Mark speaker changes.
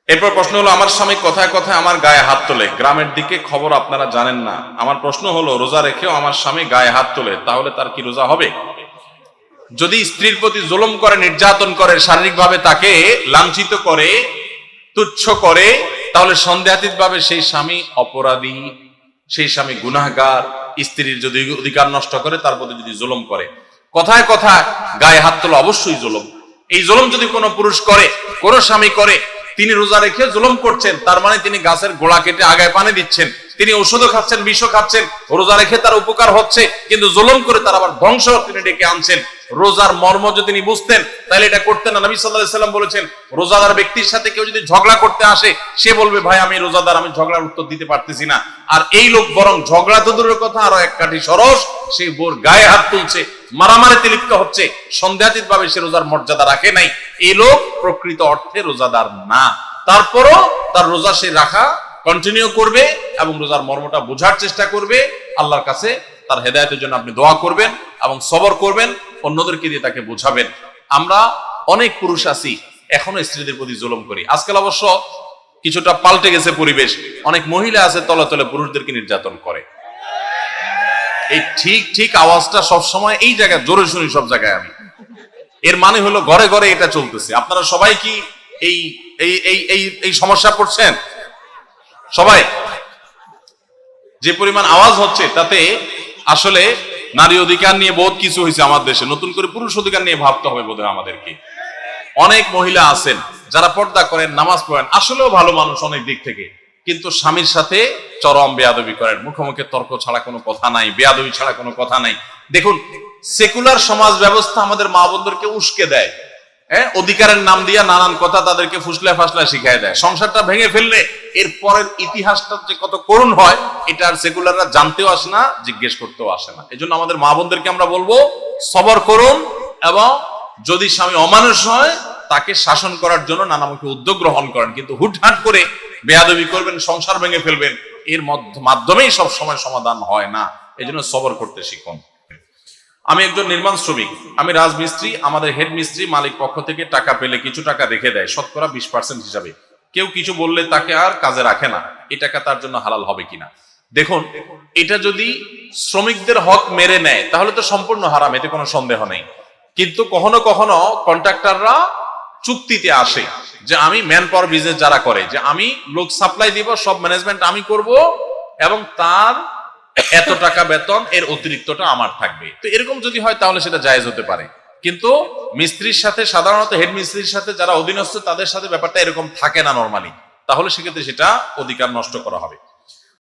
Speaker 1: এরপর প্রশ্ন হলো, আমার স্বামী কথায় কথায় আমার গায়ে হাত তোলে, গ্রামের দিকে খবর আপনারা জানেন না। আমার প্রশ্ন হলো, রোজা রেখেও আমার স্বামী গায়ে হাত তোলে, তাহলে তার কি রোজা হবে? যদি স্ত্রীর প্রতি জুলুম করে, নির্যাতন করে, শারীরিকভাবে তাকে লাঞ্ছিত করে, তুচ্ছ করে, তাহলে সন্দেহাতীত ভাবে সেই স্বামী অপরাধী, সেই স্বামী গুনাহগার। স্ত্রীর যদি অধিকার নষ্ট করে, তার প্রতি যদি জুলুম করে, কথায় কথায় গায়ে হাত তোলা অবশ্যই জুলুম। এই জুলুম যদি কোনো পুরুষ করে, কোন স্বামী করে, তিনি রোজা রেখে জুলুম করছেন, তার মানে তিনি গাছের গোড়া কেটে আগায় পানি দিচ্ছেন, তিনি ওষুধও খাচ্ছেন, বিষও খাচ্ছেন। রোজা রেখে তার উপকার হচ্ছে, কিন্তু জুলুম করে তার আবার ধ্বংস তিনি ডেকে আনছেন। রোজার মর্ম যদি তিনি বুঝতেন, তাহলে এটা করতেন না। নবী সাল্লাল্লাহু আলাইহি সাল্লাম বলেছেন, রোজাদার ব্যক্তির সাথে কেউ যদি ঝগড়া করতে আসে, সে বলবে, ভাই আমি রোজাদার, আমি ঝগড়ার উত্তর দিতে পারতেছি না। আর এই লোক বরং ঝগড়া তো দূরের কথা, আরো এক কাঠি সরস, সে বোর গায়ে হাত তুলছে, মারামারিতে লিপ্ত হচ্ছে, সন্দেহাতীত ভাবে সে রোজার মর্যাদা রাখে নাই। এই লোক প্রকৃত অর্থে রোজাদার না। তারপরও তার রোজা সে রাখা কন্টিনিউ করবে এবং রোজার মর্মটা বোঝার চেষ্টা করবে। আল্লাহর কাছে তার হেদায়েতের জন্য আপনি দোয়া করবেন এবং সবর করবেন, অন্যদেরকে দিয়ে তাকে বোঝাবেন। আমরা অনেক পুরুষ আছি এখনো স্ত্রীদের প্রতি জুলুম করি। আজকাল অবশ্য কিছুটা পাল্টে গেছে পরিবেশ, অনেক মহিলা আছে তলে তলে পুরুষদেরকে নির্যাতন করে। এই ঠিক ঠিক আওয়াজটা সবসময় এই জায়গায় জোরে শুনি, সব জায়গায় আমি। এর মানে হলো ঘরে ঘরে এটা চলতেছে। আপনারা সবাই কি এই এই এই এই এই সমস্যা পড়ছেন? সবাই? যে পরিমাণ আওয়াজ হচ্ছে তাতে আসলে নারী অধিকার নিয়ে বহুত কিছু হয়েছে আমার দেশে, নতুন করে পুরুষ অধিকার নিয়ে ভাবতে হবে বোধহয় আমাদেরকে। অনেক মহিলা আছেন যারা পর্দা করেন, নামাজ পড়েন, আসলেও ভালো মানুষ অনেক দিক থেকে, কিন্তু স্বামীর সাথে চরম বেয়াদবি করেন। মুখোমুখি তর্ক ছাড়া কোনো কথা নাই, বেয়াদবি ছাড়া কোনো কথা নাই। দেখুন, সেকুলার সমাজ ব্যবস্থা আমাদের মা বোনদেরকে উস্কে দেয়, অধিকারের নাম দিয়া নানান কথা তাদেরকে ফুসলা ফাসলা শিখায় দেয়। সংসারটা ভেঙে ফেললে এর পরের ইতিহাসটা যে কত করুণ হয়, এটা আর সেকুলাররা জানতেও আসে না, জিজ্ঞেস করতেও আসে না। এই জন্য আমাদের মা বোনদেরকে আমরা বলবো, সবর করুন এবং যদি স্বামী অমানুষ হয় তাকে শাসন করার জন্য নানামুখী উদ্যোগ গ্রহণ করেন, কিন্তু হুটহাট করে বেয়াদবি করবেন, সংসার ভেঙে ফেলবেন, এর মাধ্যমেই সব সময় সমাধান হয় না। এই জন্য সবর করতে শিখুন। আমি একজন নির্মাণ শ্রমিক, আমি রাজমিস্ত্রি। আমাদের হেড মিস্ত্রি মালিক পক্ষ থেকে টাকা পেলে কিছু টাকা রেখে দেয়, শতকরা 20% হিসাবে। কেউ কিছু বললে তাকে আর কাজে রাখে না, এই টাকা তার জন্য হালাল হবে কিনা? দেখুন, এটা যদি শ্রমিকদের হক মেরে নেয় তাহলে তো সম্পূর্ণ হারাম, এতে কোনো সন্দেহ নেই। কিন্তু কখনো কখনো কন্ট্রাক্টররা চুক্তিতে আসে যে আমি ম্যান পাওয়ার বিজনেস যারা করে, যে আমি লোক সাপ্লাই দিব, সব ম্যানেজমেন্ট আমি করব এবং তার এত টাকা বেতন, এর অতিরিক্তটা আমার থাকবে। তো এরকম যদি হয় তাহলে সেটা জায়েজ হতে পারে। কিন্তু মিস্ত্রির সাথে, সাধারণত হেড মিস্ত্রির সাথে যারা অধীনস্থ, তাদের সাথে ব্যাপারটা এরকম থাকে না নরমালি, তাহলে সেক্ষেত্রে সেটা অধিকার নষ্ট করা হবে।